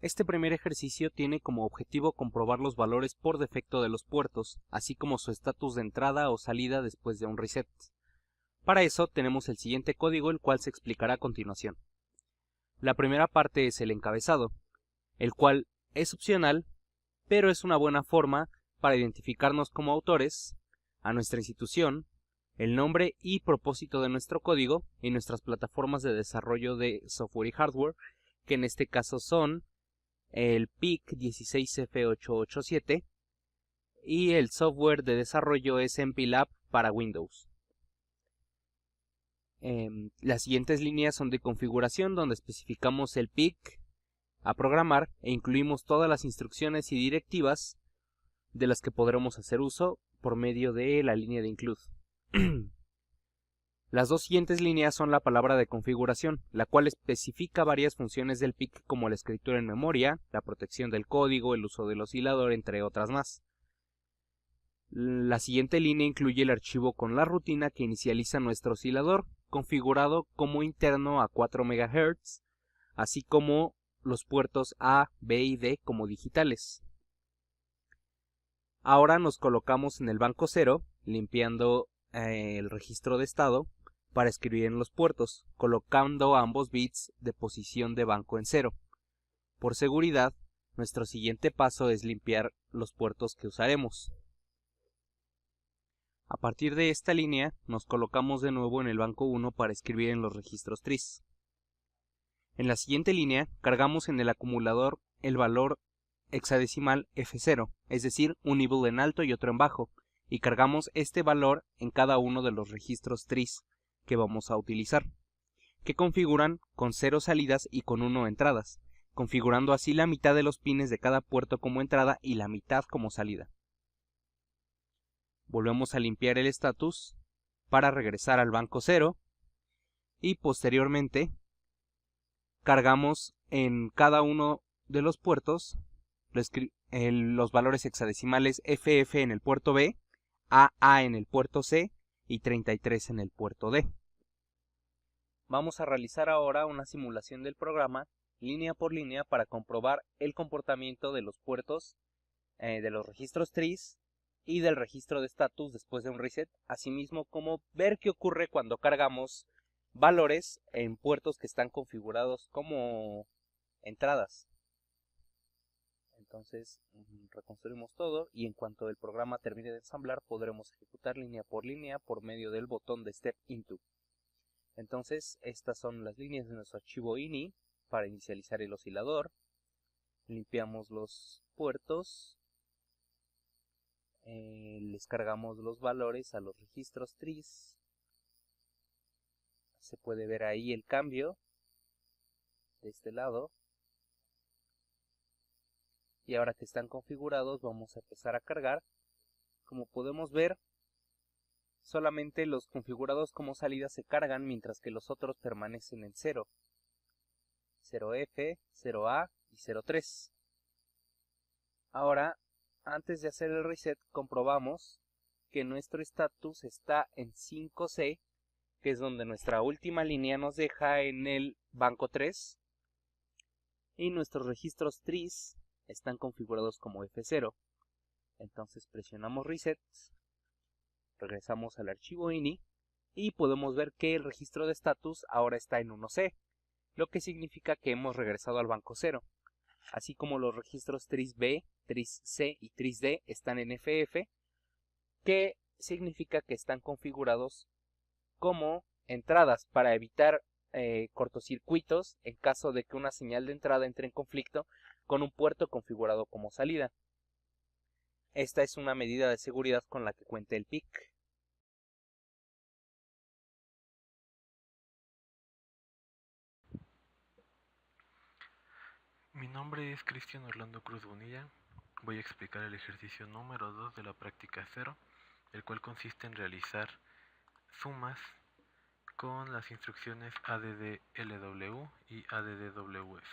Este primer ejercicio tiene como objetivo comprobar los valores por defecto de los puertos, así como su estatus de entrada o salida después de un reset. Para eso tenemos el siguiente código, el cual se explicará a continuación. La primera parte es el encabezado, el cual es opcional, pero es una buena forma para identificarnos como autores, a nuestra institución, el nombre y propósito de nuestro código y nuestras plataformas de desarrollo de software y hardware, que en este caso son el PIC 16F887 y el software de desarrollo es MPLAB para Windows. Las siguientes líneas son de configuración, donde especificamos el PIC a programar e incluimos todas las instrucciones y directivas de las que podremos hacer uso por medio de la línea de include. Las dos siguientes líneas son la palabra de configuración, la cual especifica varias funciones del PIC como la escritura en memoria, la protección del código, el uso del oscilador, entre otras más. La siguiente línea incluye el archivo con la rutina que inicializa nuestro oscilador, configurado como interno a 4 MHz, así como los puertos A, B y D como digitales. Ahora nos colocamos en el banco 0, limpiando el registro de estado para escribir en los puertos, colocando ambos bits de posición de banco en 0. Por seguridad, nuestro siguiente paso es limpiar los puertos que usaremos. A partir de esta línea, nos colocamos de nuevo en el banco 1 para escribir en los registros tris. En la siguiente línea, cargamos en el acumulador el valor hexadecimal F0, es decir, un nibble en alto y otro en bajo, y cargamos este valor en cada uno de los registros tris que vamos a utilizar, que configuran con 0 salidas y con 1 entradas, configurando así la mitad de los pines de cada puerto como entrada y la mitad como salida. Volvemos a limpiar el status para regresar al banco 0 y posteriormente cargamos en cada uno de los puertos los valores hexadecimales FF en el puerto B, AA en el puerto C y 33 en el puerto D. Vamos a realizar ahora una simulación del programa línea por línea para comprobar el comportamiento de los puertos, de los registros tris y del registro de estatus después de un reset, asimismo como ver qué ocurre cuando cargamos valores en puertos que están configurados como entradas. Entonces reconstruimos todo y en cuanto el programa termine de ensamblar podremos ejecutar línea por medio del botón de Step Into. Entonces estas son las líneas de nuestro archivo ini para inicializar el oscilador. Limpiamos los puertos, les cargamos los valores a los registros tris. Se puede ver ahí el cambio de este lado. Y ahora que están configurados vamos a empezar a cargar. Como podemos ver, solamente los configurados como salida se cargan mientras que los otros permanecen en 0. 0F, 0A y 03. Ahora, antes de hacer el reset, comprobamos que nuestro status está en 5C, que es donde nuestra última línea nos deja en el banco 3. Y nuestros registros tris están configurados como F0. Entonces presionamos reset, regresamos al archivo ini y podemos ver que el registro de status ahora está en 1C, lo que significa que hemos regresado al banco 0, así como los registros tris B, tris C y tris D están en FF, que significa que están configurados como entradas para evitar cortocircuitos en caso de que una señal de entrada entre en conflicto con un puerto configurado como salida. Esta es una medida de seguridad con la que cuenta el PIC. Mi nombre es Cristian Orlando Cruz Bonilla. Voy a explicar el ejercicio número 2 de la práctica 0, el cual consiste en realizar sumas con las instrucciones ADD-LW y ADD-WF.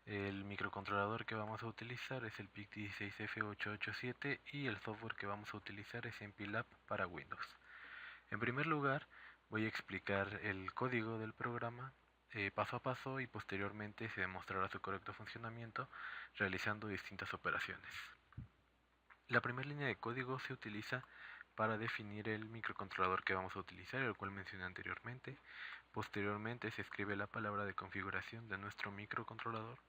El microcontrolador que vamos a utilizar es el PIC16F887 y el software que vamos a utilizar es MPLAB para Windows. En primer lugar, voy a explicar el código del programa paso a paso y posteriormente se demostrará su correcto funcionamiento realizando distintas operaciones. La primera línea de código se utiliza para definir el microcontrolador que vamos a utilizar, el cual mencioné anteriormente. Posteriormente se escribe la palabra de configuración de nuestro microcontrolador.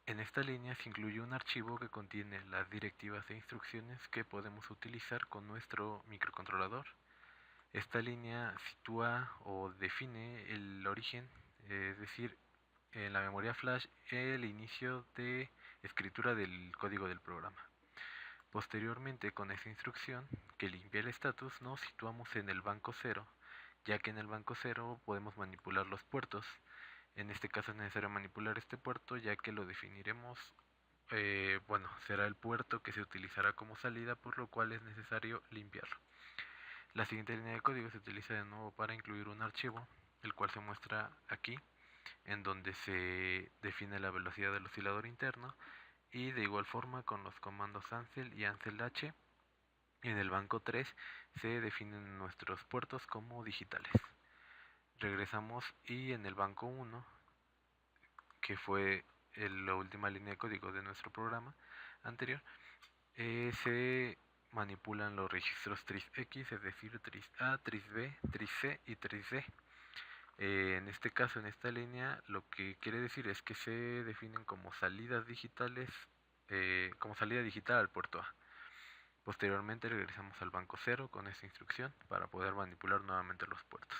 En esta línea se incluye un archivo que contiene las directivas e instrucciones que podemos utilizar con nuestro microcontrolador. Esta línea sitúa o define el origen, es decir, en la memoria flash, el inicio de escritura del código del programa. Posteriormente, con esta instrucción que limpia el status, nos situamos en el banco 0, ya que en el banco 0 podemos manipular los puertos. En este caso es necesario manipular este puerto, ya que lo definiremos, será el puerto que se utilizará como salida, por lo cual es necesario limpiarlo. La siguiente línea de código se utiliza de nuevo para incluir un archivo, el cual se muestra aquí, en donde se define la velocidad del oscilador interno, y de igual forma con los comandos Ansel y Ansel H. En el banco 3 se definen nuestros puertos como digitales. Regresamos y en el banco 1, que fue la última línea de código de nuestro programa anterior, se manipulan los registros TRISX, es decir, TRIS-A, TRIS-B, TRIS-C y TRIS-D. En este caso, en esta línea, lo que quiere decir es que se definen como salidas digitales, como salida digital al puerto A. Posteriormente regresamos al banco 0 con esta instrucción para poder manipular nuevamente los puertos.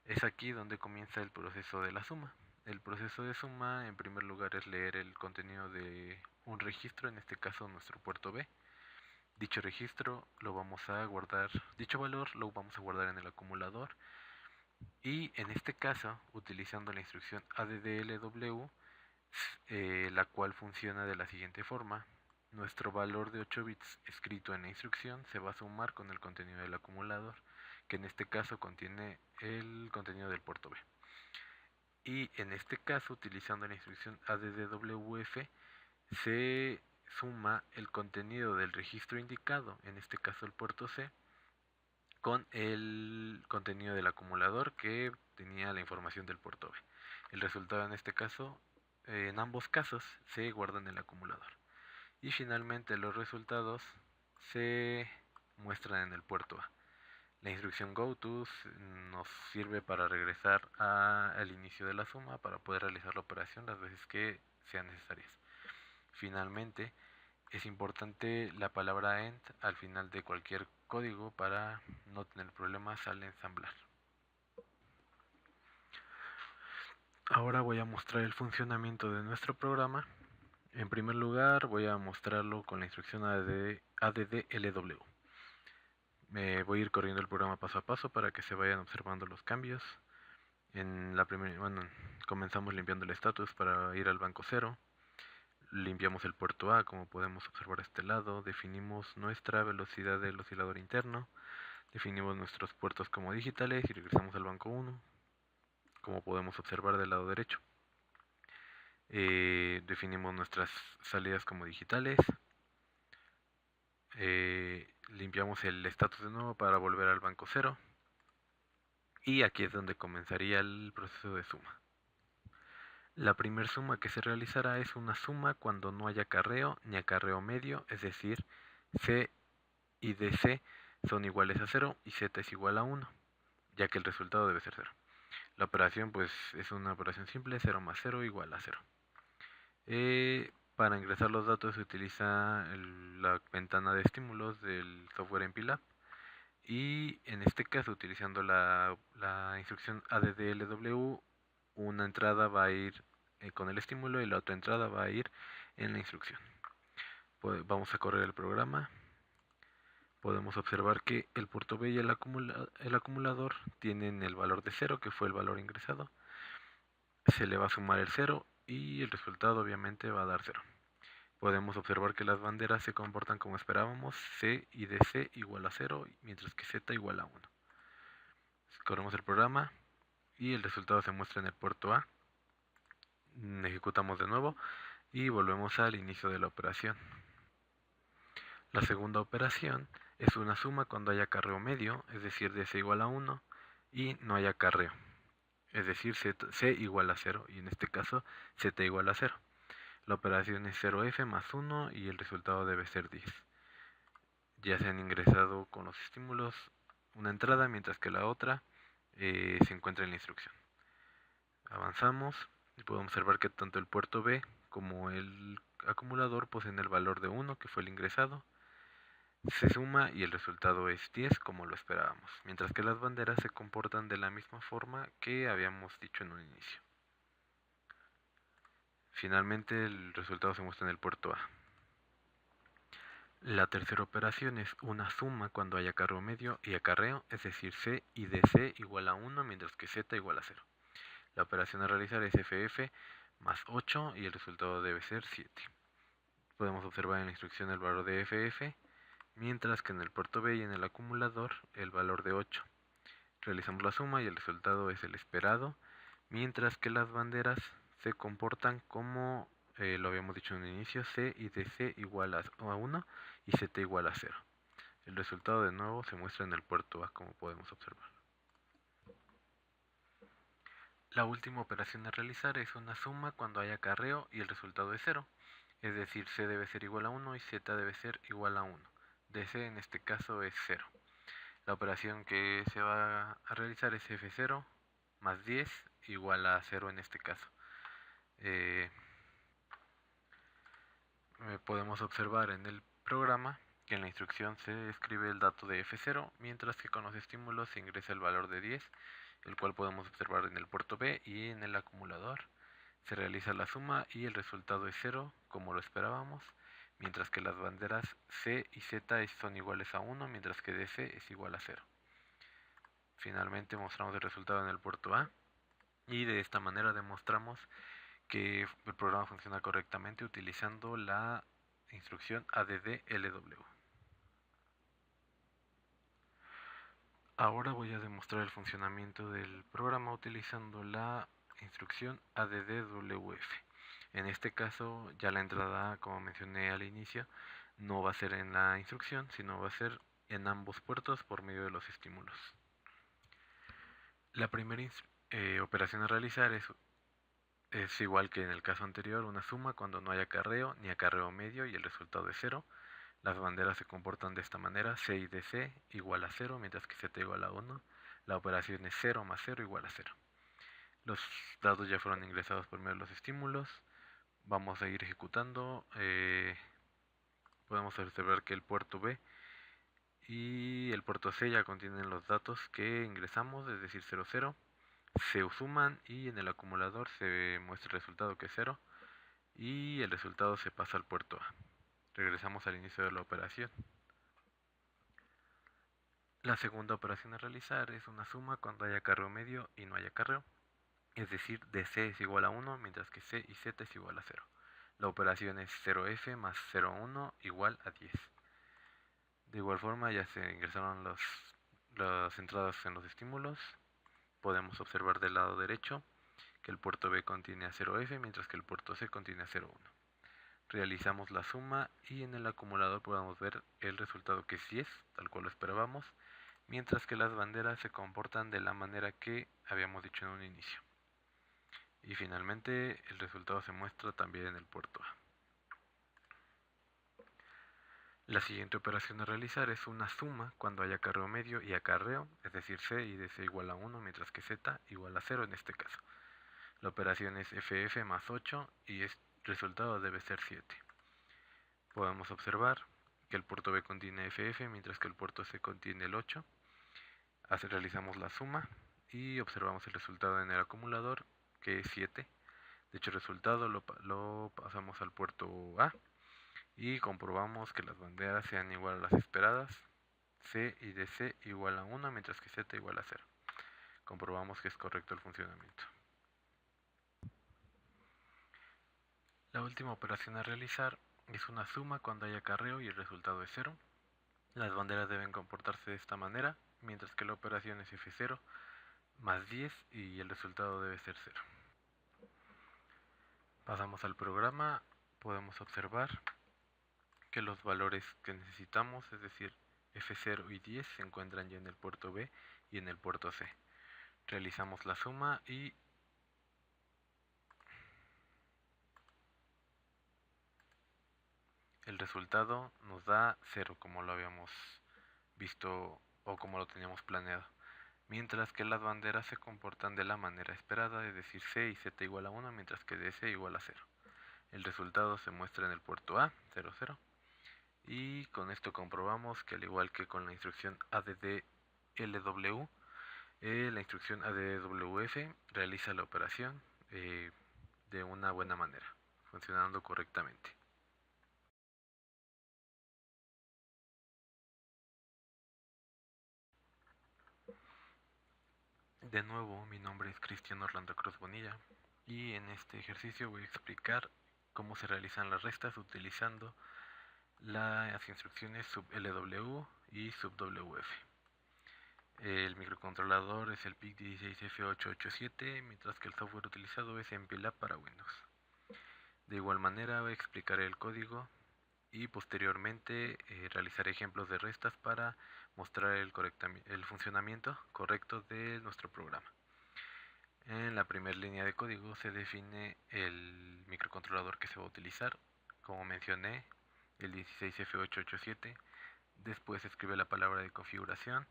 Es aquí donde comienza el proceso de la suma. El proceso de suma, en primer lugar, es leer el contenido de un registro, en este caso nuestro puerto B. Dicho registro lo vamos a guardar, dicho valor lo vamos a guardar en el acumulador, y en este caso, utilizando la instrucción addlw, la cual funciona de la siguiente forma: nuestro valor de 8 bits escrito en la instrucción se va a sumar con el contenido del acumulador, que en este caso contiene el contenido del puerto B. Y en este caso, utilizando la instrucción addwf, se suma el contenido del registro indicado, en este caso el puerto C, con el contenido del acumulador que tenía la información del puerto B. El resultado en este caso, en ambos casos, se guarda en el acumulador. Y finalmente los resultados se muestran en el puerto A. La instrucción goTo nos sirve para regresar al inicio de la suma para poder realizar la operación las veces que sean necesarias. Finalmente, es importante la palabra end al final de cualquier código para no tener problemas al ensamblar. Ahora voy a mostrar el funcionamiento de nuestro programa. En primer lugar, voy a mostrarlo con la instrucción addlw. Voy a ir corriendo el programa paso a paso para que se vayan observando los cambios. Comenzamos limpiando el status para ir al banco 0. Limpiamos el puerto A, como podemos observar a este lado. Definimos nuestra velocidad del oscilador interno. Definimos nuestros puertos como digitales y regresamos al banco 1, como podemos observar del lado derecho. Definimos nuestras salidas como digitales. Limpiamos el status de nuevo para volver al banco 0. Y aquí es donde comenzaría el proceso de suma. La primera suma que se realizará es una suma cuando no haya acarreo ni acarreo medio, es decir, C y DC son iguales a 0 y Z es igual a 1, ya que el resultado debe ser 0. La operación pues es una operación simple, 0 más 0 igual a 0. Para ingresar los datos se utiliza la ventana de estímulos del software en Pilab, y en este caso, utilizando la instrucción addlw, una entrada va a ir con el estímulo y la otra entrada va a ir en la instrucción. Pues vamos a correr el programa. Podemos observar que el puerto B y el acumulador tienen el valor de 0, que fue el valor ingresado. Se le va a sumar el 0 y el resultado obviamente va a dar 0. Podemos observar que las banderas se comportan como esperábamos: C y DC igual a 0, mientras que Z igual a 1. Corremos el programa y el resultado se muestra en el puerto A. Ejecutamos de nuevo y volvemos al inicio de la operación. La segunda operación es una suma cuando haya acarreo medio, es decir, DC igual a 1 y no haya acarreo. es decir, C igual a 0, y en este caso Z igual a 0. La operación es 0F más 1 y el resultado debe ser 10. Ya se han ingresado con los estímulos una entrada, mientras que la otra se encuentra en la instrucción. Avanzamos y podemos observar que tanto el puerto B como el acumulador poseen el valor de 1, que fue el ingresado. Se suma y el resultado es 10, como lo esperábamos, mientras que las banderas se comportan de la misma forma que habíamos dicho en un inicio. Finalmente el resultado se muestra en el puerto A. La tercera operación es una suma cuando hay acarreo medio y acarreo, es decir, C y DC igual a 1, mientras que Z igual a 0. La operación a realizar es FF más 8 y el resultado debe ser 7. Podemos observar en la instrucción el valor de FF, mientras que en el puerto B y en el acumulador el valor de 8. Realizamos la suma y el resultado es el esperado, mientras que las banderas se comportan como lo habíamos dicho en un inicio, C y DC igual a 1 y Z igual a 0. El resultado de nuevo se muestra en el puerto A, como podemos observar. La última operación a realizar es una suma cuando hay acarreo y el resultado es 0, es decir, C debe ser igual a 1 y Z debe ser igual a 1. DC en este caso es 0. La operación que se va a realizar es F0 más 10 igual a 0 en este caso. Podemos observar en el programa que en la instrucción se escribe el dato de F0, mientras que con los estímulos se ingresa el valor de 10, el cual podemos observar en el puerto B y en el acumulador. Se realiza la suma y el resultado es 0, como lo esperábamos, mientras que las banderas C y Z son iguales a 1, mientras que DC es igual a 0. Finalmente mostramos el resultado en el puerto A y de esta manera demostramos que el programa funciona correctamente utilizando la instrucción ADD-LW. Ahora voy a demostrar el funcionamiento del programa utilizando la instrucción ADD-WF. En este caso, ya la entrada, como mencioné al inicio, no va a ser en la instrucción, sino va a ser en ambos puertos por medio de los estímulos. La primera operación a realizar es igual que en el caso anterior, una suma cuando no hay acarreo ni acarreo medio y el resultado es 0. Las banderas se comportan de esta manera, C y DC igual a 0, mientras que Z igual a 1. La operación es 0 más 0 igual a 0. Los datos ya fueron ingresados por medio de los estímulos. Vamos a ir ejecutando. Podemos observar que el puerto B y el puerto C ya contienen los datos que ingresamos, es decir, 0, 0. Se suman y en el acumulador se muestra el resultado que es 0 y el resultado se pasa al puerto A. Regresamos al inicio de la operación. La segunda operación a realizar es una suma cuando hay acarreo medio y no hay acarreo, es decir, DC es igual a 1 mientras que C y Z es igual a 0. La operación es 0F más 0,1 igual a 10. De igual forma ya se ingresaron las entradas en los estímulos. Podemos observar del lado derecho que el puerto B contiene a 0F mientras que el puerto C contiene a 0,1. Realizamos la suma y en el acumulador podemos ver el resultado que es 10, tal cual lo esperábamos, mientras que las banderas se comportan de la manera que habíamos dicho en un inicio. Y finalmente el resultado se muestra también en el puerto A. La siguiente operación a realizar es una suma cuando hay acarreo medio y acarreo, es decir, C y DC igual a 1, mientras que Z igual a 0 en este caso. La operación es FF más 8 y el resultado debe ser 7. Podemos observar que el puerto B contiene FF mientras que el puerto C contiene el 8. Realizamos la suma y observamos el resultado en el acumulador, que es 7. Dicho resultado lo pasamos al puerto A y comprobamos que las banderas sean igual a las esperadas, C y DC igual a 1 mientras que Z igual a 0. Comprobamos que es correcto el funcionamiento. La última operación a realizar es una suma cuando hay acarreo y el resultado es 0. Las banderas deben comportarse de esta manera, mientras que la operación es F0 más 10 y el resultado debe ser 0. Pasamos al programa, podemos observar que los valores que necesitamos, es decir, F0 y 10, se encuentran ya en el puerto B y en el puerto C. realizamos la suma y el resultado nos da 0, como lo habíamos visto o como lo teníamos planeado. Mientras que las banderas se comportan de la manera esperada, es decir, C y Z igual a 1, mientras que DC igual a 0. El resultado se muestra en el puerto A, 0, 0. Y con esto comprobamos que al igual que con la instrucción ADD-LW, la instrucción ADDWF realiza la operación de una buena manera, funcionando correctamente. De nuevo, mi nombre es Cristian Orlando Cruz Bonilla y en este ejercicio voy a explicar cómo se realizan las restas utilizando las instrucciones sub LW y sub WF. El microcontrolador es el PIC16F887, mientras que el software utilizado es MPLAB para Windows. De igual manera voy a explicar el código y posteriormente realizaré ejemplos de restas para mostrar el funcionamiento correcto de nuestro programa. En la primera línea de código se define el microcontrolador que se va a utilizar, como mencioné, el 16F887. Después se escribe la palabra de configuración,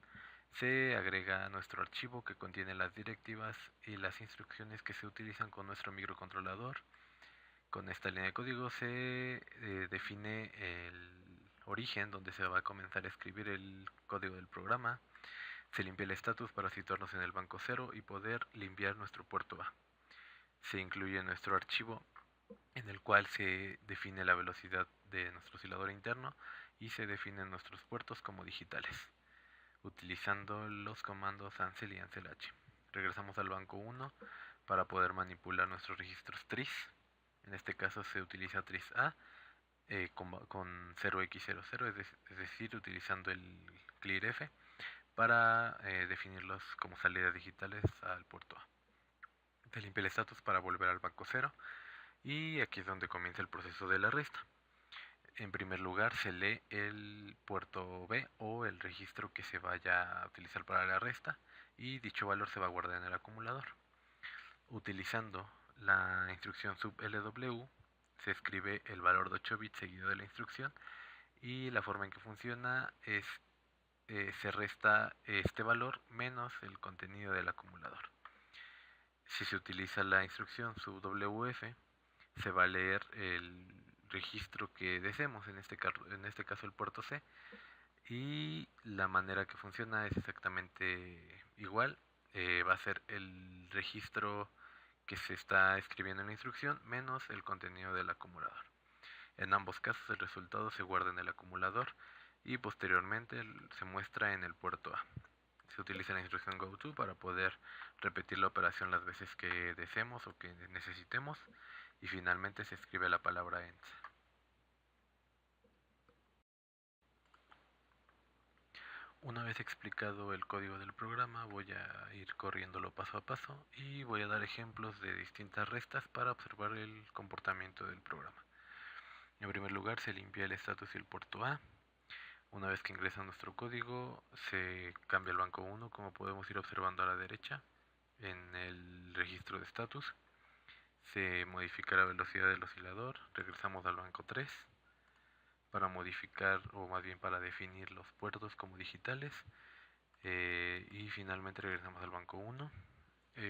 se agrega nuestro archivo que contiene las directivas y las instrucciones que se utilizan con nuestro microcontrolador. Con esta línea de código se define el origen donde se va a comenzar a escribir el código del programa. Se limpia el status para situarnos en el banco 0 y poder limpiar nuestro puerto A. Se incluye nuestro archivo en el cual se define la velocidad de nuestro oscilador interno y se definen nuestros puertos como digitales, utilizando los comandos ANSEL y ANSEL-H. Regresamos al banco 1 para poder manipular nuestros registros TRIS. En este caso se utiliza TRIS A con 0x00, es decir, utilizando el clearF para definirlos como salidas digitales al puerto A. Se limpia el status para volver al banco 0 y aquí es donde comienza el proceso de la resta. En primer lugar se lee el puerto B o el registro que se vaya a utilizar para la resta y dicho valor se va a guardar en el acumulador. Utilizando la instrucción sub LW se escribe el valor de 8 bits seguido de la instrucción y la forma en que funciona es se resta este valor menos el contenido del acumulador. Si se utiliza la instrucción sub WF se va a leer el registro que deseemos, en este caso el puerto C, y la manera que funciona es exactamente igual. Va a ser el registro que se está escribiendo en la instrucción menos el contenido del acumulador. En ambos casos el resultado se guarda en el acumulador y posteriormente se muestra en el puerto A. Se utiliza la instrucción goTo para poder repetir la operación las veces que deseemos o que necesitemos y finalmente se escribe la palabra END. Una vez explicado el código del programa voy a ir corriéndolo paso a paso y voy a dar ejemplos de distintas restas para observar el comportamiento del programa. En primer lugar se limpia el status y el puerto A. Una vez que ingresa nuestro código se cambia el banco 1 como podemos ir observando a la derecha en el registro de status. Se modifica la velocidad del oscilador, regresamos al banco 3 para modificar o más bien para definir los puertos como digitales y finalmente regresamos al banco 1.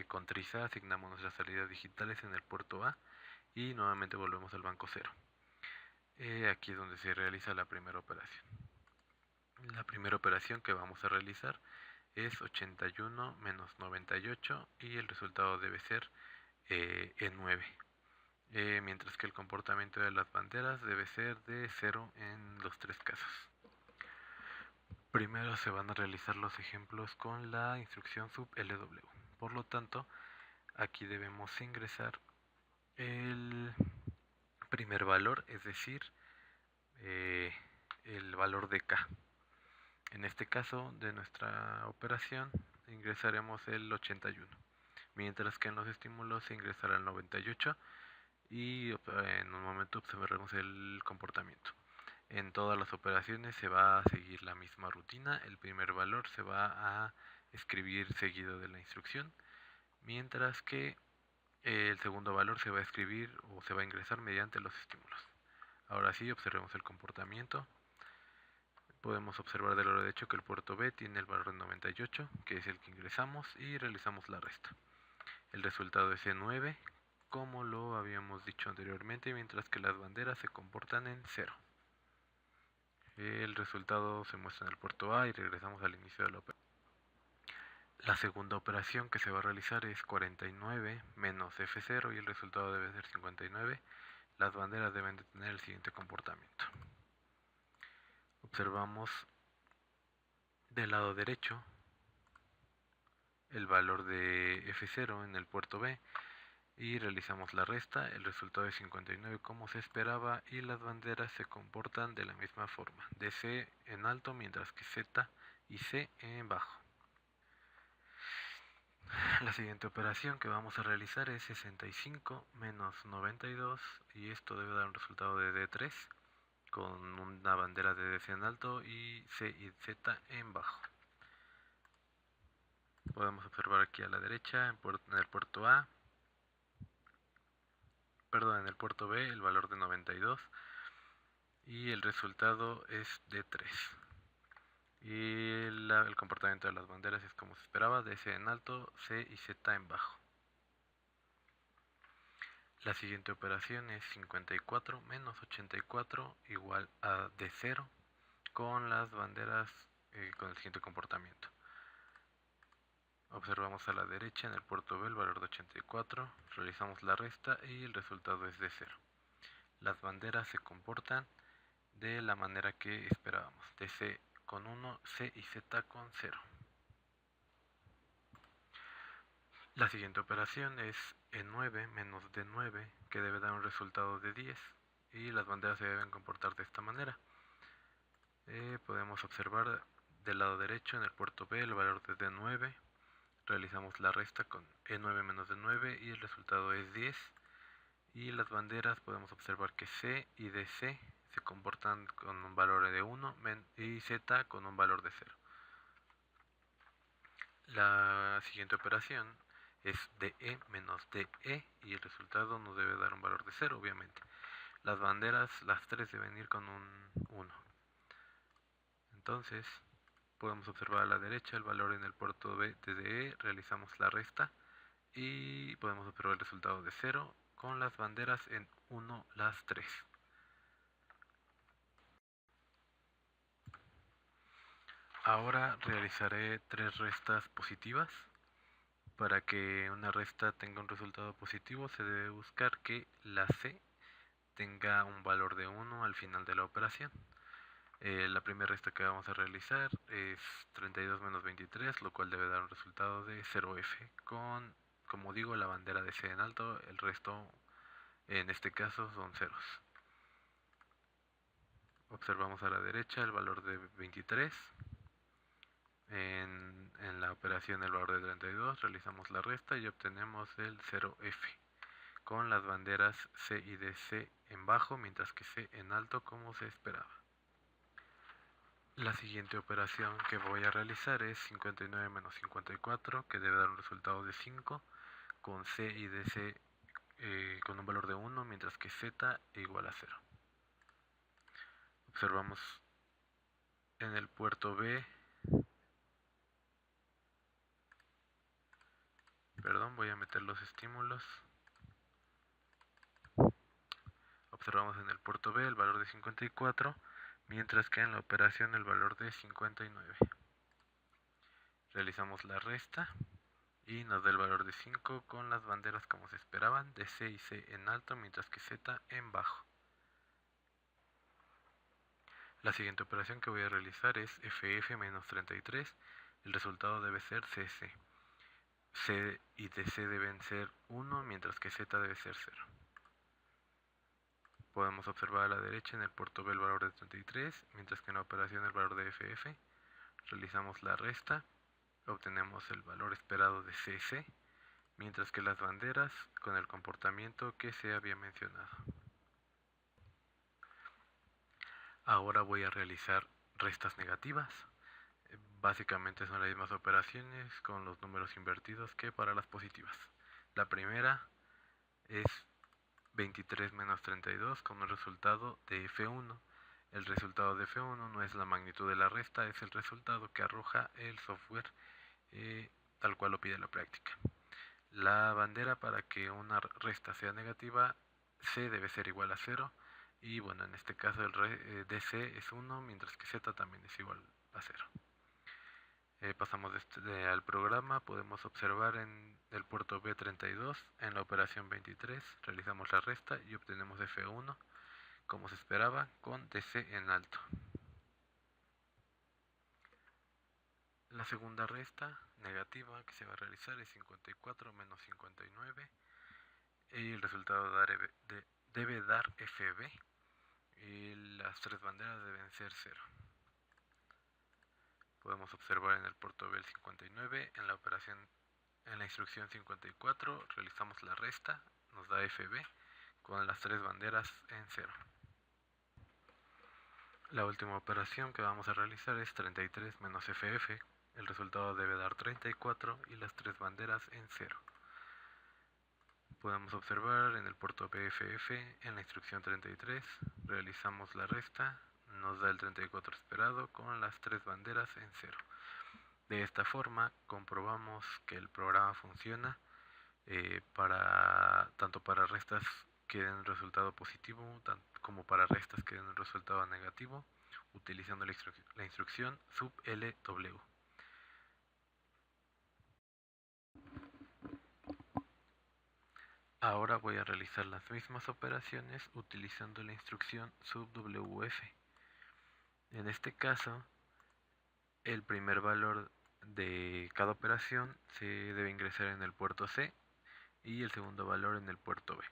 Con tris A asignamos nuestras salidas digitales en el puerto A y nuevamente volvemos al banco 0. Aquí es donde se realiza la primera operación. La primera operación que vamos a realizar es 81 menos 98 y el resultado debe ser E9. Mientras que el comportamiento de las banderas debe ser de 0 en los tres casos. Primero se van a realizar los ejemplos con la instrucción sub LW. Por lo tanto, aquí debemos ingresar el primer valor, es decir, el valor de K. En este caso de nuestra operación ingresaremos el 81, mientras que en los estímulos se ingresará el 98 y en un momento observaremos el comportamiento. En todas las operaciones se va a seguir la misma rutina. El primer valor se va a escribir seguido de la instrucción, mientras que el segundo valor se va a escribir o se va a ingresar mediante los estímulos. Ahora sí, observemos el comportamiento. Podemos observar del lado derecho que el puerto B tiene el valor de 98, que es el que ingresamos, y realizamos la resta. El resultado es E9, como lo habíamos dicho anteriormente, mientras que las banderas se comportan en 0. El resultado se muestra en el puerto A y regresamos al inicio de la operación. La segunda operación que se va a realizar es 49 menos F0 y el resultado debe ser 59. Las banderas deben de tener el siguiente comportamiento. Observamos del lado derecho el valor de F0 en el puerto B y realizamos la resta. El resultado es 59 como se esperaba y las banderas se comportan de la misma forma, DC en alto mientras que Z y C en bajo. La siguiente operación que vamos a realizar es 65 menos 92 y esto debe dar un resultado de D3 con una bandera de DC en alto y C y Z en bajo. Podemos observar aquí a la derecha en el puerto A, en el puerto B el valor de 92 y el resultado es D3. Y el comportamiento de las banderas es como se esperaba, DC en alto, C y Z en bajo. La siguiente operación es 54 menos 84 igual a D0 con las banderas con el siguiente comportamiento. Observamos a la derecha en el puerto B el valor de 84, realizamos la resta y el resultado es D0. Las banderas se comportan de la manera que esperábamos, DC con 1, C y Z con 0. La siguiente operación es E9 menos D9, que debe dar un resultado de 10, y las banderas se deben comportar de esta manera. Podemos observar del lado derecho en el puerto B el valor de D9, realizamos la resta con E9 menos D9 y el resultado es 10, y las banderas podemos observar que C y DC se comportan con un valor de 1 y Z con un valor de 0. La siguiente operación es DE menos DE y el resultado nos debe dar un valor de 0, obviamente. Las banderas, las tres deben ir con un 1. Entonces, podemos observar a la derecha el valor en el puerto B de DE, realizamos la resta y podemos observar el resultado de 0 con las banderas en 1 las 3. Ahora realizaré 3 restas positivas. Para que una resta tenga un resultado positivo se debe buscar que la C tenga un valor de 1 al final de la operación. La primera resta que vamos a realizar es 32 menos 23, lo cual debe dar un resultado de 0F con, como digo, la bandera de C en alto, el resto en este caso son ceros. Observamos a la derecha el valor de 23. En la operación el valor de 32, realizamos la resta y obtenemos el 0F con las banderas C y DC en bajo mientras que C en alto como se esperaba. La siguiente operación que voy a realizar es 59 menos 54, que debe dar un resultado de 5 con C y DC con un valor de 1 mientras que Z igual a 0. Observamos en el puerto B, voy a meter los estímulos. Observamos en el puerto B el valor de 54, mientras que en la operación el valor de 59. Realizamos la resta y nos da el valor de 5 con las banderas como se esperaban, de C y C en alto, mientras que Z en bajo. La siguiente operación que voy a realizar es FF menos 33, el resultado debe ser CC. C y DC deben ser 1, mientras que Z debe ser 0. Podemos observar a la derecha en el puerto B el valor de 33, mientras que en la operación el valor de FF. Realizamos la resta, obtenemos el valor esperado de CC, mientras que las banderas con el comportamiento que se había mencionado. Ahora voy a realizar restas negativas. Básicamente son las mismas operaciones con los números invertidos que para las positivas. La primera es 23 menos 32 con el resultado de F1. El resultado de F1 no es la magnitud de la resta, es el resultado que arroja el software tal cual lo pide la práctica. La bandera para que una resta sea negativa, C debe ser igual a 0. Y bueno, en este caso el DC es 1, mientras que Z también es igual a 0. Pasamos al programa. Podemos observar en el puerto B32, en la operación 23, realizamos la resta y obtenemos F1, como se esperaba, con DC en alto. La segunda resta negativa que se va a realizar es 54 menos 59 y el resultado debe dar FB y las tres banderas deben ser 0. Podemos observar en el puerto B el 59, en la instrucción 54 realizamos la resta, nos da FB con las tres banderas en 0. La última operación que vamos a realizar es 33 menos FF, el resultado debe dar 34 y las tres banderas en 0. Podemos observar en el puerto BFF, en la instrucción 33, realizamos la resta, nos da el 34 esperado con las tres banderas en 0. De esta forma comprobamos que el programa funciona tanto para restas que den un resultado positivo como para restas que den un resultado negativo, utilizando la instrucción sublw. Ahora voy a realizar las mismas operaciones utilizando la instrucción subwf. En este caso, el primer valor de cada operación se debe ingresar en el puerto C y el segundo valor en el puerto B.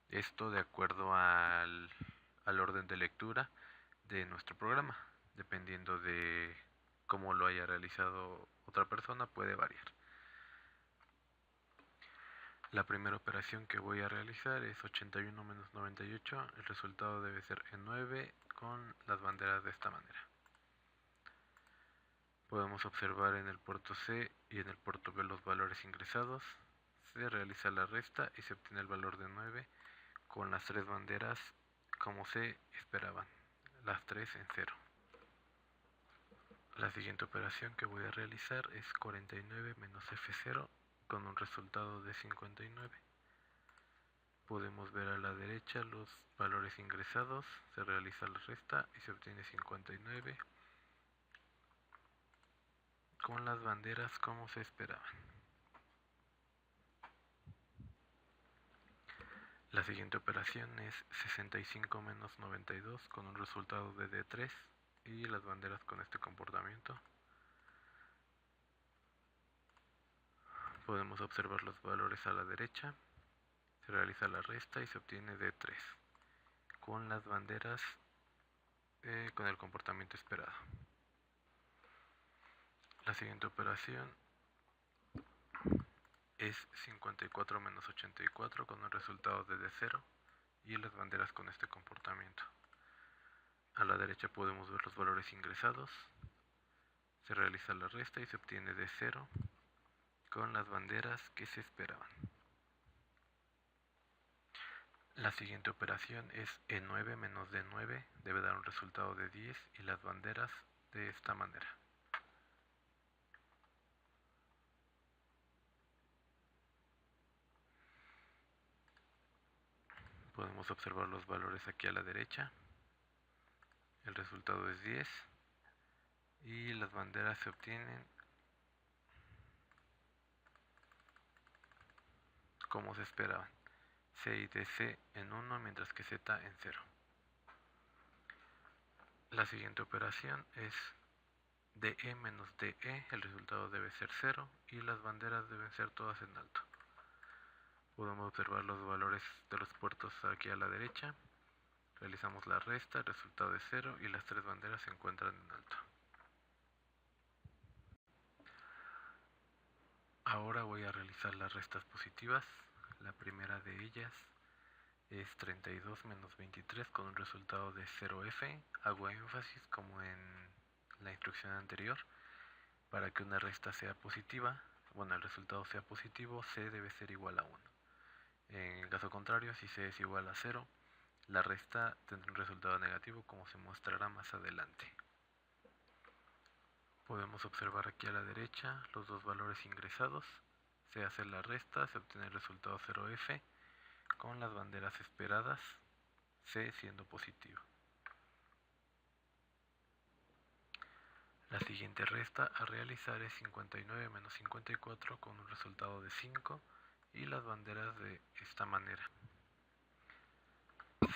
Esto de acuerdo al orden de lectura de nuestro programa. Dependiendo de cómo lo haya realizado otra persona, puede variar. La primera operación que voy a realizar es 81 menos 98. El resultado debe ser en 9 con las banderas de esta manera. Podemos observar en el puerto C y en el puerto B los valores ingresados. Se realiza la resta y se obtiene el valor de 9 con las tres banderas como se esperaban, las tres en 0. La siguiente operación que voy a realizar es 49 menos F0 con un resultado de 59. Podemos ver a la derecha los valores ingresados, se realiza la resta y se obtiene 59 con las banderas como se esperaban. La siguiente operación es 65 menos 92 con un resultado de D3 y las banderas con este comportamiento. Podemos observar los valores a la derecha, se realiza la resta y se obtiene D3 con las banderas con el comportamiento esperado. La siguiente operación es 54 menos 84 con un resultado de D0 y las banderas con este comportamiento. A la derecha podemos ver los valores ingresados, se realiza la resta y se obtiene D0 con las banderas que se esperaban. La siguiente operación es E9 menos D9, debe dar un resultado de 10 y las banderas de esta manera. Podemos observar los valores aquí a la derecha, el resultado es 10 y las banderas se obtienen como se esperaban, C y DC en 1 mientras que Z en 0. La siguiente operación es DE menos DE, el resultado debe ser 0 y las banderas deben ser todas en alto. Podemos observar los valores de los puertos aquí a la derecha, realizamos la resta, el resultado es 0 y las tres banderas se encuentran en alto. Ahora voy a realizar las restas positivas. La primera de ellas es 32 menos 23 con un resultado de 0F. Hago énfasis, como en la instrucción anterior, para que una resta sea positiva, bueno, el resultado sea positivo, C debe ser igual a 1. En el caso contrario, si C es igual a 0, la resta tendrá un resultado negativo, como se mostrará más adelante. Podemos observar aquí a la derecha los dos valores ingresados. Se hace la resta, se obtiene el resultado 0F con las banderas esperadas, C siendo positivo. La siguiente resta a realizar es 59 menos 54 con un resultado de 5 y las banderas de esta manera: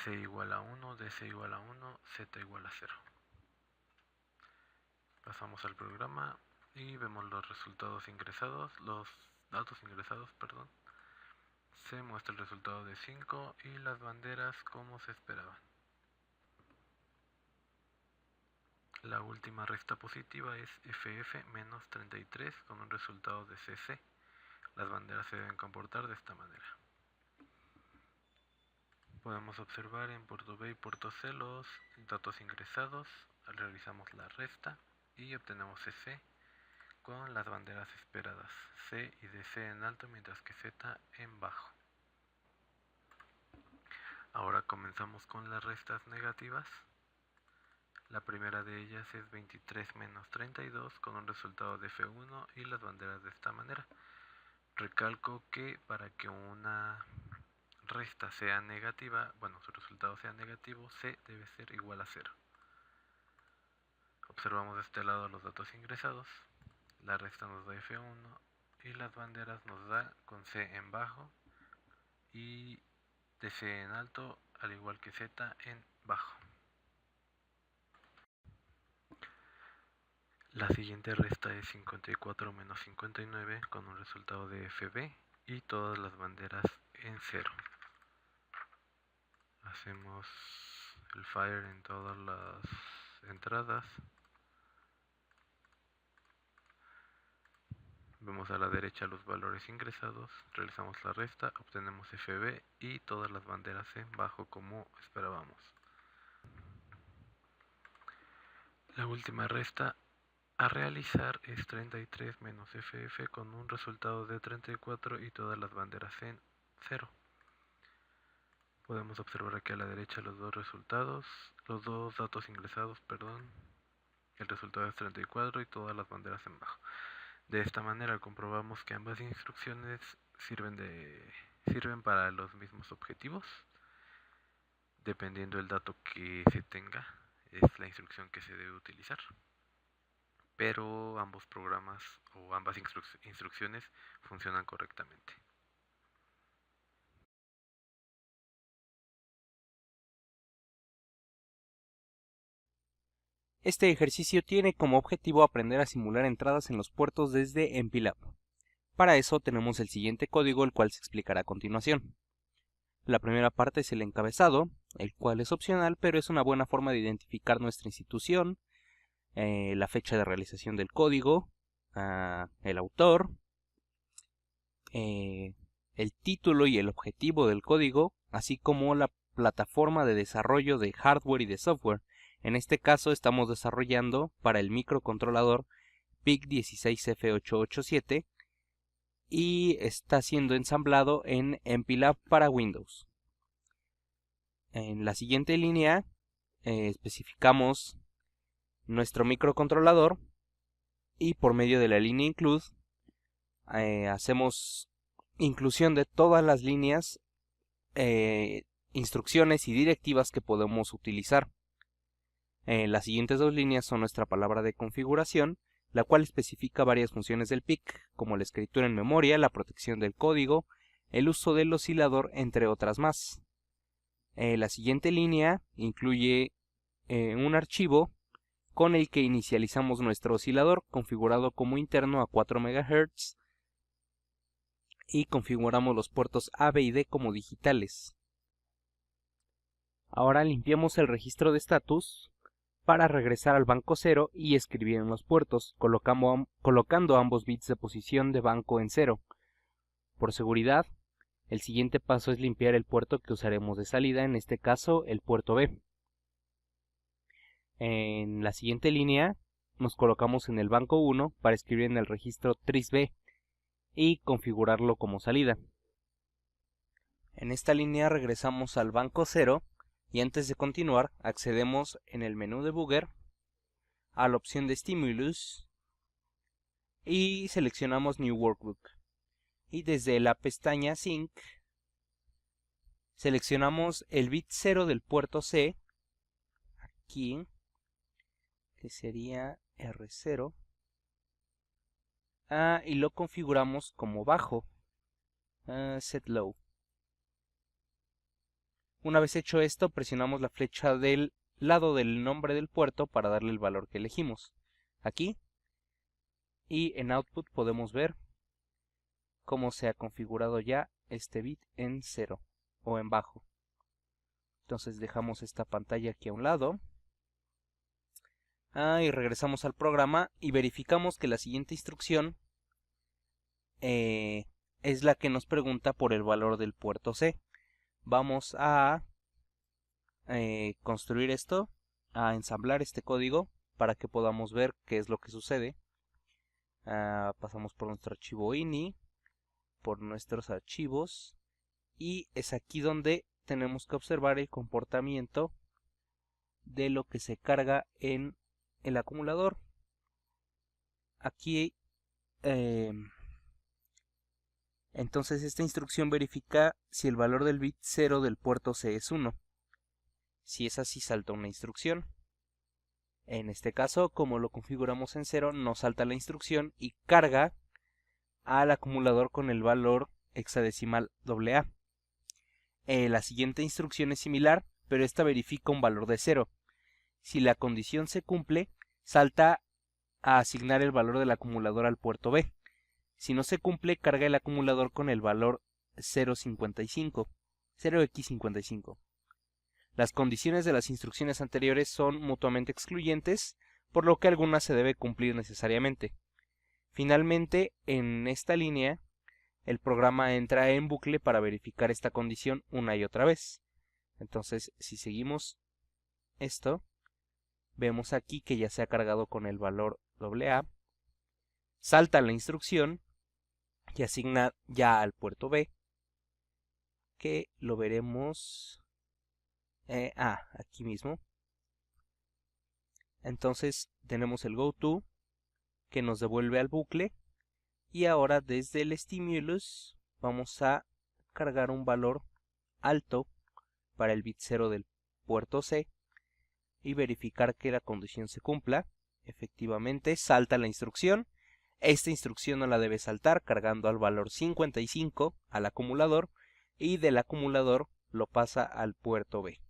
C igual a 1, DC igual a 1, Z igual a 0. Pasamos al programa y vemos los resultados ingresados, los datos ingresados, perdón. Se muestra el resultado de 5 y las banderas como se esperaban. La última resta positiva es FF menos 33 con un resultado de CC. Las banderas se deben comportar de esta manera. Podemos observar en puerto B y puerto C los datos ingresados. Realizamos la resta y obtenemos CC con las banderas esperadas, C y DC en alto, mientras que Z en bajo. Ahora comenzamos con las restas negativas. La primera de ellas es 23 menos 32 con un resultado de F1 y las banderas de esta manera. Recalco que para que una resta sea negativa, bueno, su resultado sea negativo, C debe ser igual a 0. Observamos de este lado los datos ingresados. La resta nos da F1 y las banderas nos da con C en bajo y DC en alto, al igual que Z en bajo. La siguiente resta es 54 menos 59 con un resultado de FB y todas las banderas en 0. Hacemos el fire en todas las entradas. Vemos a la derecha los valores ingresados, realizamos la resta, obtenemos FB y todas las banderas en bajo como esperábamos. La última resta a realizar es 33 menos FF con un resultado de 34 y todas las banderas en 0. Podemos observar aquí a la derecha los dos datos ingresados, perdón. El resultado es 34 y todas las banderas en bajo. De esta manera comprobamos que ambas instrucciones sirven para los mismos objetivos. Dependiendo del dato que se tenga, es la instrucción que se debe utilizar. Pero ambos programas o ambas instrucciones funcionan correctamente. Este ejercicio tiene como objetivo aprender a simular entradas en los puertos desde MPLAB. Para eso tenemos el siguiente código, el cual se explicará a continuación. La primera parte es el encabezado, el cual es opcional, pero es una buena forma de identificar nuestra institución, la fecha de realización del código, el autor, el título y el objetivo del código, así como la plataforma de desarrollo de hardware y de software. En este caso estamos desarrollando para el microcontrolador PIC16F887 y está siendo ensamblado en MPLAB para Windows. En la siguiente línea especificamos nuestro microcontrolador y por medio de la línea include hacemos inclusión de todas las líneas, instrucciones y directivas que podemos utilizar. Las siguientes dos líneas son nuestra palabra de configuración, la cual especifica varias funciones del PIC, como la escritura en memoria, la protección del código, el uso del oscilador, entre otras más. La siguiente línea incluye un archivo con el que inicializamos nuestro oscilador, configurado como interno a 4 MHz, y configuramos los puertos A, B y D como digitales. Ahora limpiamos el registro de estatus para regresar al banco 0 y escribir en los puertos, colocando ambos bits de posición de banco en 0. Por seguridad, El siguiente paso es limpiar el puerto que usaremos de salida, en este caso el puerto B. En la siguiente línea nos colocamos en el banco 1 para escribir en el registro TRIS-B y configurarlo como salida. En esta línea regresamos al banco 0 y antes de continuar accedemos en el menú debugger a la opción de Stimulus y seleccionamos New Workbook. Y desde la pestaña Sync seleccionamos el bit 0 del puerto C, aquí, que sería R0, y lo configuramos como bajo, set low. Una vez hecho esto, presionamos la flecha del lado del nombre del puerto para darle el valor que elegimos, aquí, y en Output podemos ver cómo se ha configurado ya este bit en 0 o en bajo. Entonces dejamos esta pantalla aquí a un lado. Y regresamos al programa y verificamos que la siguiente instrucción es la que nos pregunta por el valor del puerto C. Vamos a construir esto, a ensamblar este código para que podamos ver qué es lo que sucede. Pasamos por nuestro archivo ini, por nuestros archivos, y es aquí donde tenemos que observar el comportamiento de lo que se carga en el acumulador. Aquí entonces esta instrucción verifica si el valor del bit 0 del puerto C es 1. Si es así, salta una instrucción. En este caso, como lo configuramos en 0, no salta la instrucción y carga al acumulador con el valor hexadecimal AA. La siguiente instrucción es similar, pero esta verifica un valor de 0. Si la condición se cumple, salta a asignar el valor del acumulador al puerto B. Si no se cumple, carga el acumulador con el valor 0x55. Las condiciones de las instrucciones anteriores son mutuamente excluyentes, por lo que alguna se debe cumplir necesariamente. Finalmente, en esta línea, el programa entra en bucle para verificar esta condición una y otra vez. Entonces, si seguimos esto, vemos aquí que ya se ha cargado con el valor AA, salta la instrucción y asigna ya al puerto B, que lo veremos aquí mismo. Entonces tenemos el goTo que nos devuelve al bucle, y ahora desde el stimulus vamos a cargar un valor alto para el bit 0 del puerto C y verificar que la condición se cumpla. Efectivamente salta la instrucción. Esta instrucción no la debe saltar, cargando al valor 55 al acumulador, y del acumulador lo pasa al puerto B.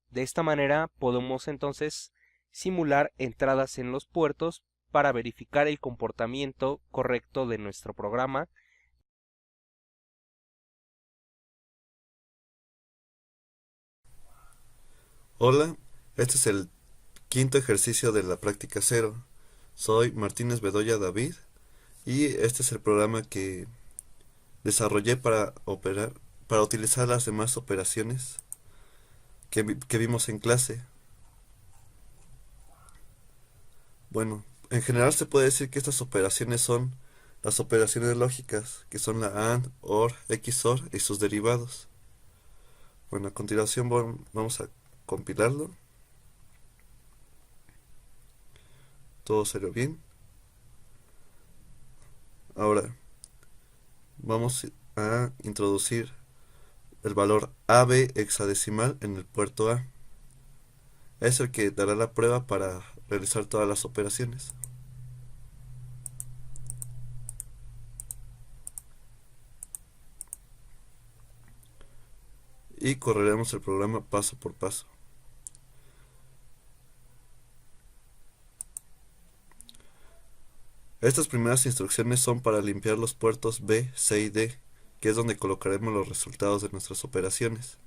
De esta manera podemos entonces simular entradas en los puertos para verificar el comportamiento correcto de nuestro programa. Hola, este es el quinto ejercicio de la práctica 0. Soy Martínez Bedoya David y este es el programa que desarrollé para utilizar las demás operaciones que vimos en clase. Bueno, en general se puede decir que estas operaciones son las operaciones lógicas, que son la AND, OR, XOR y sus derivados. Bueno, a continuación vamos a compilarlo. Todo salió bien. Ahora vamos a introducir el valor AB hexadecimal en el puerto A. Es el que dará la prueba para realizar todas las operaciones. Y correremos el programa paso por paso. Estas primeras instrucciones son para limpiar los puertos B, C y D, que es donde colocaremos los resultados de nuestras operaciones.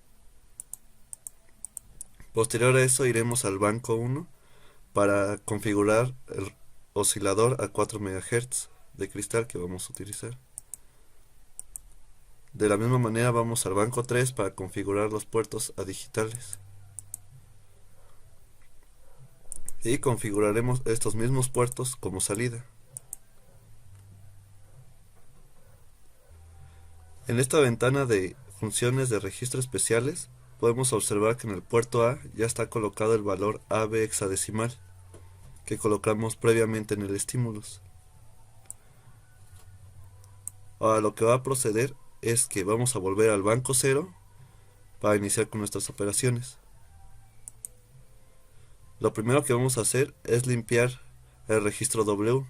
Posterior a eso iremos al banco 1 para configurar el oscilador a 4 MHz de cristal que vamos a utilizar. De la misma manera vamos al banco 3 para configurar los puertos a digitales. Y configuraremos estos mismos puertos como salida. En esta ventana de funciones de registro especiales podemos observar que en el puerto A ya está colocado el valor AB hexadecimal que colocamos previamente en el estímulos. Ahora lo que va a proceder es que vamos a volver al banco 0 para iniciar con nuestras operaciones. Lo primero que vamos a hacer es limpiar el registro W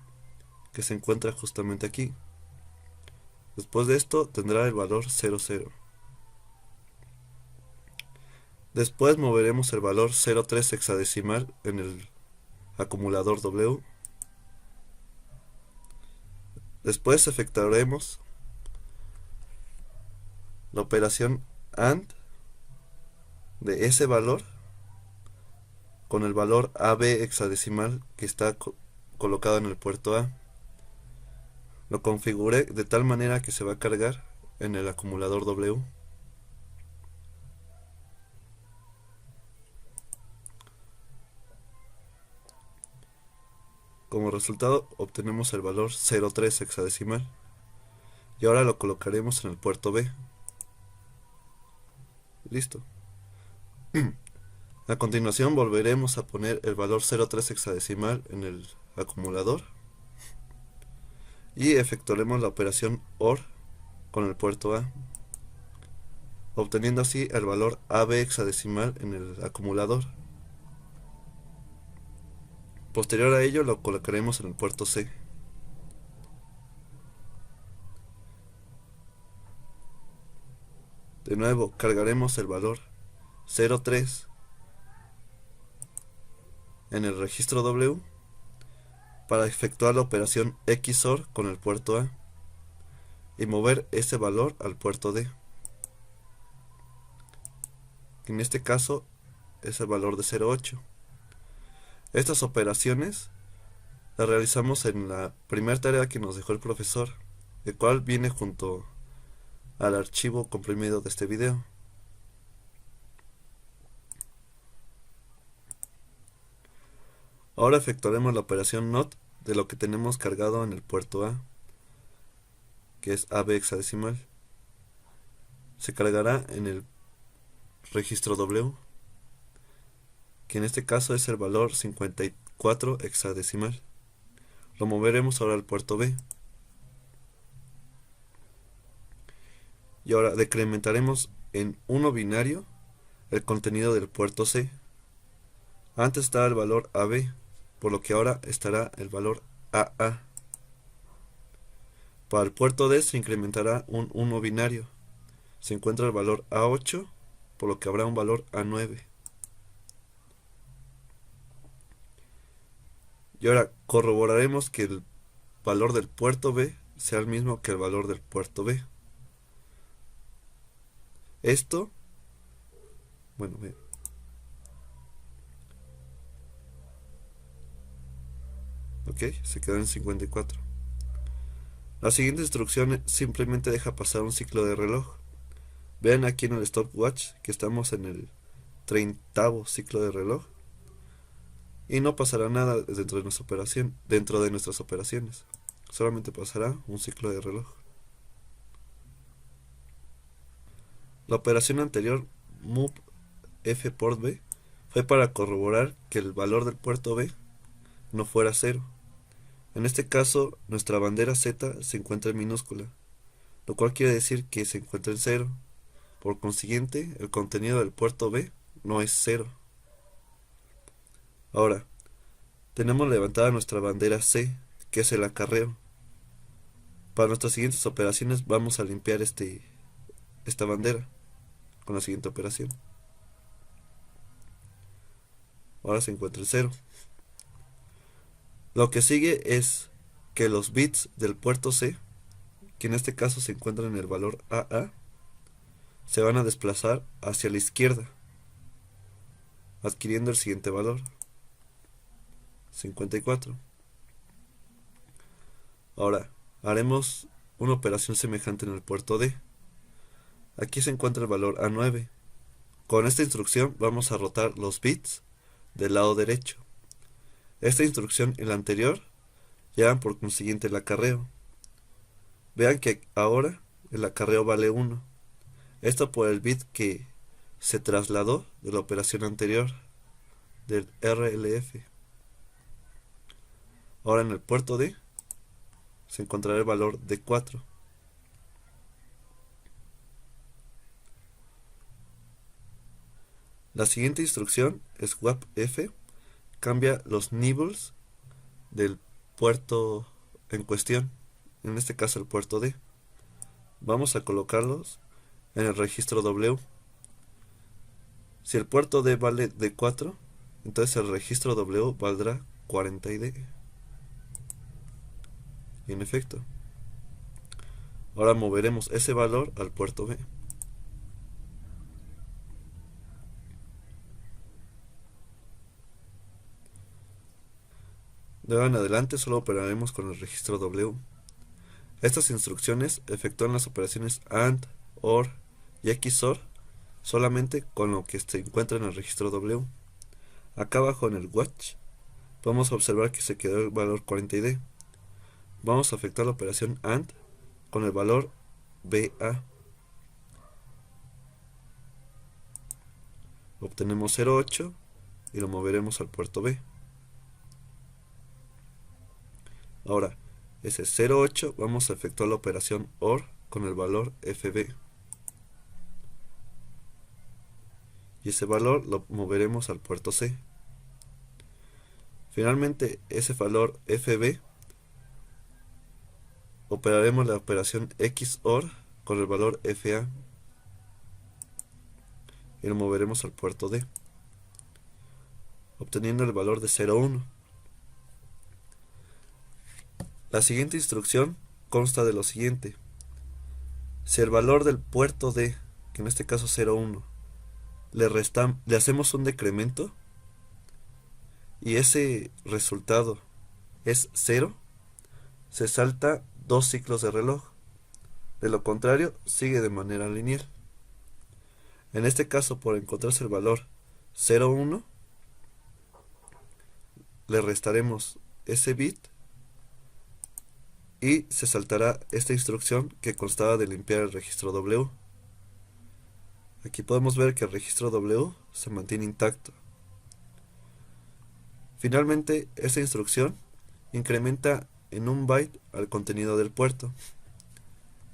que se encuentra justamente aquí. Después de esto tendrá el valor 00. Después moveremos el valor 03 hexadecimal en el acumulador W. Después efectuaremos la operación AND de ese valor con el valor AB hexadecimal que está colocado en el puerto A. Lo configuré de tal manera que se va a cargar en el acumulador W. Como resultado obtenemos el valor 03 hexadecimal y ahora lo colocaremos en el puerto B. Listo. A continuación volveremos a poner el valor 03 hexadecimal en el acumulador y efectuaremos la operación OR con el puerto A, obteniendo así el valor AB hexadecimal en el acumulador. Posterior a ello lo colocaremos en el puerto C. De nuevo cargaremos el valor 03 en el registro W para efectuar la operación XOR con el puerto A y mover ese valor al puerto D. En este caso es el valor de 08. Estas operaciones las realizamos en la primera tarea que nos dejó el profesor, el cual viene junto al archivo comprimido de este video. Ahora efectuaremos la operación NOT de lo que tenemos cargado en el puerto A, que es AB hexadecimal. Se cargará en el registro W, que en este caso es el valor 54 hexadecimal. Lo moveremos ahora al puerto B. Y ahora decrementaremos en 1 binario el contenido del puerto C. Antes estaba el valor AB, por lo que ahora estará el valor AA. Para el puerto D se incrementará un 1 binario. Se encuentra el valor A8, por lo que habrá un valor A9. Y ahora corroboraremos que el valor del puerto B sea el mismo que el valor del puerto B. Esto, bueno, ok, se quedó en 54. La siguiente instrucción simplemente deja pasar un ciclo de reloj. Vean aquí en el stopwatch que estamos en el 30º ciclo de reloj. Y no pasará nada dentro de nuestras operaciones. Solamente pasará un ciclo de reloj. La operación anterior, move F port B, fue para corroborar que el valor del puerto B no fuera 0. En este caso, nuestra bandera Z se encuentra en minúscula, lo cual quiere decir que se encuentra en 0. Por consiguiente, el contenido del puerto B no es 0. Ahora, tenemos levantada nuestra bandera C, que es el acarreo. Para nuestras siguientes operaciones vamos a limpiar esta bandera con la siguiente operación. Ahora se encuentra en 0. Lo que sigue es que los bits del puerto C, que en este caso se encuentran en el valor AA, se van a desplazar hacia la izquierda, adquiriendo el siguiente valor, 54. Ahora, haremos una operación semejante en el puerto D. Aquí se encuentra el valor A9. Con esta instrucción vamos a rotar los bits del lado derecho. Esta instrucción y la anterior llevan por consiguiente el acarreo. Vean que ahora el acarreo vale 1. Esto por el bit que se trasladó de la operación anterior, del RLF. Ahora en el puerto D se encontrará el valor de 4. La siguiente instrucción, swap F, cambia los nibbles del puerto en cuestión, en este caso el puerto D. Vamos a colocarlos en el registro W. Si el puerto D vale de 4, entonces el registro W valdrá 40 y D. Y en efecto, ahora moveremos ese valor al puerto B. De ahora en adelante solo operaremos con el registro W. Estas instrucciones efectúan las operaciones AND, OR y XOR solamente con lo que se encuentra en el registro W. Acá abajo en el watch vamos a observar que se quedó el valor 40D. Vamos a efectuar la operación AND con el valor BA. Obtenemos 0,8 y lo moveremos al puerto B. Ahora, ese 0,8 vamos a efectuar la operación OR con el valor FB. Y ese valor lo moveremos al puerto C. Finalmente, ese valor FB operaremos la operación XOR con el valor FA y lo moveremos al puerto D, obteniendo el valor de 0,1. La siguiente instrucción consta de lo siguiente. Si el valor del puerto D, que en este caso 0,1, le hacemos un decremento y ese resultado es 0, se salta 2 ciclos de reloj. De lo contrario, sigue de manera lineal. En este caso, por encontrarse el valor 0,1, le restaremos ese bit y se saltará esta instrucción que constaba de limpiar el registro W. Aquí podemos ver que el registro W se mantiene intacto. Finalmente, esta instrucción incrementa en 1 byte al contenido del puerto.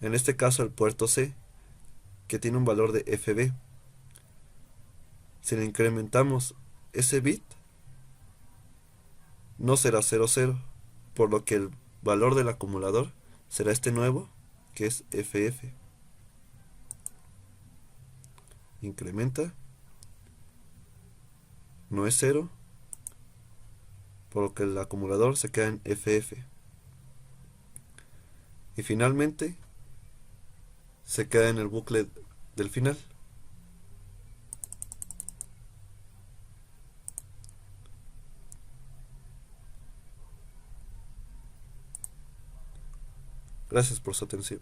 En este caso el puerto C, que tiene un valor de FB. Si le incrementamos ese bit, no será 00, por lo que el valor del acumulador será este nuevo, que es FF. Incrementa, no es 0, por lo que el acumulador se queda en FF. Y finalmente se queda en el bucle del final. Gracias por su atención.